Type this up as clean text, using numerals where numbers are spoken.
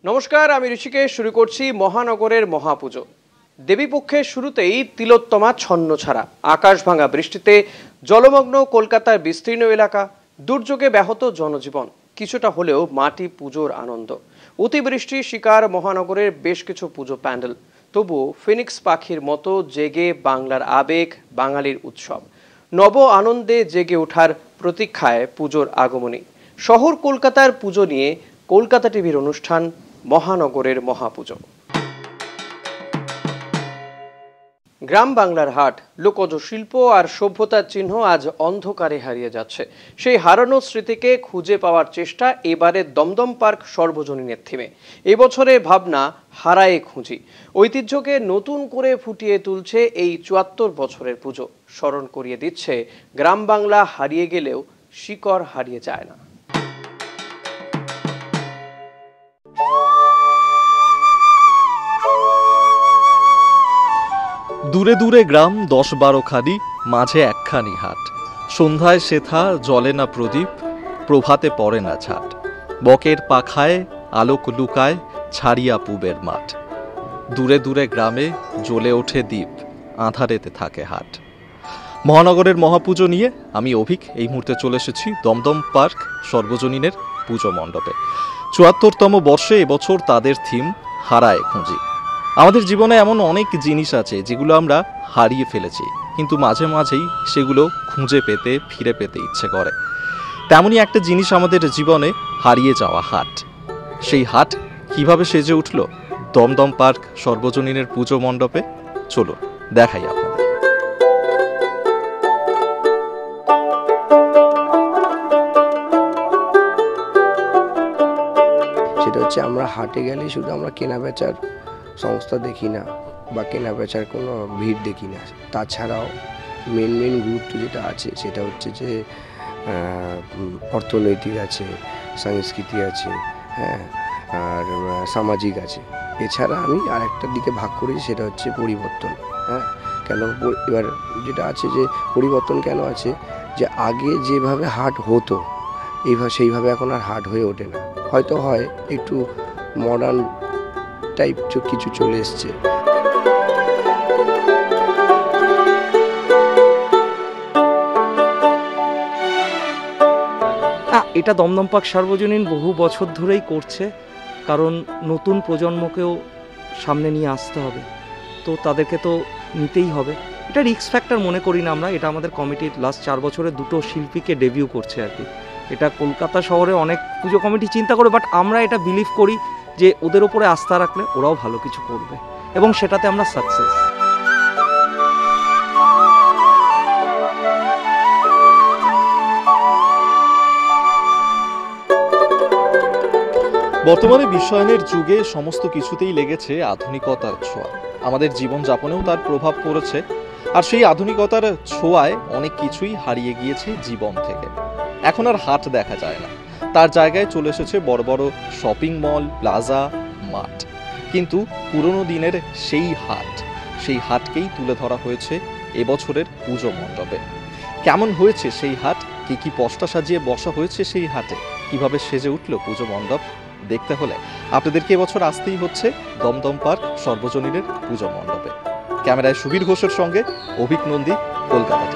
নমস্কার, আমি ঋষিকেশ। শুরু করছি মহানগরের মহাপুজো। দেবীপক্ষের শুরুতেই তিলোত্তমা ছন্ন ছাড়া, আকাশ ভাঙা বৃষ্টিতে জলমগ্ন কলকাতার বিস্তীর্ণ এলাকা, দুর্যোগে ব্যাহত জনজীবন, কিছুটা হলেও মাটি পুজোর আনন্দ। অতিবৃষ্টির শিকার মহানগরের বেশ কিছু পুজো প্যান্ডেল, তবু ফিনিক্স পাখির মতো জেগে বাংলার আবেগ, বাঙালির উৎসব। নব আনন্দে জেগে ওঠার প্রতীক্ষায় পুজোর আগমনী। শহর কলকাতার পুজো নিয়ে কলকাতা টিভির অনুষ্ঠান মহানগরের মহাপুজো। গ্রাম বাংলার হাট, লোকজ শিল্প আর সভ্যতার চিহ্ন আজ অন্ধকারে হারিয়ে যাচ্ছে। সেই হারানো স্মৃতিকে খুঁজে পাওয়ার চেষ্টা এবারে দমদম পার্ক সর্বজনীনের থিমে। এবছরের ভাবনা হারায়ে খুঁজি, ঐতিহ্যকে নতুন করে ফুটিয়ে তুলছে এই ৭৪ বছরের পুজো। স্মরণ করিয়ে দিচ্ছে গ্রাম বাংলা হারিয়ে গেলেও শিকড় হারিয়ে যায় না। দূরে দূরে গ্রাম ১০-১২ খানি, মাঝে একখানি হাট। সন্ধ্যায় সেথা জ্বলে না প্রদীপ, প্রভাতে পড়ে না ছাট। বকের পাখায় আলোক লুকায় ছাড়িয়া পুবের মাঠ। দূরে দূরে গ্রামে জ্বলে ওঠে দ্বীপ, আঁধারেতে থাকে হাট। মহানগরের মহাপুজো নিয়ে আমি অভিক এই মুহূর্তে চলে এসেছি দমদম পার্ক সর্বজনীনের পুজো মণ্ডপে। ৭৪তম বর্ষে এবছর তাদের থিম হারায়ে খুঁজি। আমাদের জীবনে এমন অনেক জিনিস আছে যেগুলো আমরা হারিয়ে ফেলেছি, কিন্তু মাঝে মাঝেই সেগুলো খুঁজে পেতে, ফিরে পেতে ইচ্ছে করে। তেমনই একটা জিনিস আমাদের জীবনে হারিয়ে যাওয়া হাট। সেই হাট কিভাবে সেজে উঠল দমদম পার্ক সর্বজনীনের পুজো মণ্ডপে, চলুন দেখাই আপনাদের। সেটা হচ্ছে আমরা হাটে গেলে শুধু আমরা কেনা বেচার সংস্থা দেখি না বা কেনা বেচার কোনো ভিড় দেখি না, তাছাড়াও মেন গুরুত্ব যেটা আছে সেটা হচ্ছে যে অর্থনৈতিক আছে, সংস্কৃতি আছে, হ্যাঁ, আর সামাজিক আছে। এছাড়া আমি আরেকটা দিকে ভাগ করি, সেটা হচ্ছে পরিবর্তন। হ্যাঁ, কেন এবার যেটা আছে যে পরিবর্তন কেন আছে, যে আগে যেভাবে হাট হতো সেইভাবে এখন আর হাট হয়ে ওঠে না। হয়তো হয় একটু মডার্ন টাইপ কিছু চলে এসছে। এটা দমদম পার্ক সার্বজনীন বহু বছর ধরেই করছে, কারণ নতুন প্রজন্মকেও সামনে নিয়ে আসতে হবে, তো তাদেরকে তো নিতেই হবে। এটা রিস্ক ফ্যাক্টর মনে করি না আমরা। এটা আমাদের কমিটির লাস্ট ৪ বছরে ২টো শিল্পীকে ডেবিউ করছে আর কি। এটা কলকাতা শহরে অনেক পুজো কমিটি চিন্তা করে, বাট আমরা এটা বিলিভ করি যে ওদের ওপরে আস্থা রাখলে ওরাও ভালো কিছু করবে, এবং সেটাতে আমরা সাকসেস। বর্তমানে বিশ্বায়নের যুগে সমস্ত কিছুতেই লেগেছে আধুনিকতার ছোঁয়া। আমাদের জীবনযাপনেও তার প্রভাব পড়েছে, আর সেই আধুনিকতার ছোঁয়ায় অনেক কিছুই হারিয়ে গিয়েছে জীবন থেকে। এখন আর হাট দেখা যায় না, তার জায়গায় চলে এসেছে বড় বড় শপিং মল, প্লাজা, মাঠ। কিন্তু পুরনো দিনের সেই হাটকেই তুলে ধরা হয়েছে এবছরের পুজো মণ্ডপে। কেমন হয়েছে সেই হাট, কি পসরা সাজিয়ে বসা হয়েছে সেই হাটে, কিভাবে সেজে উঠল পুজো মণ্ডপ, দেখতে হলে আপনাদেরকে এবছর আসতেই হচ্ছে দমদম পার্ক সর্বজনীনের পুজো মণ্ডপে। ক্যামেরায় সুবীর ঘোষের সঙ্গে অভিক নন্দী, কলকাতা।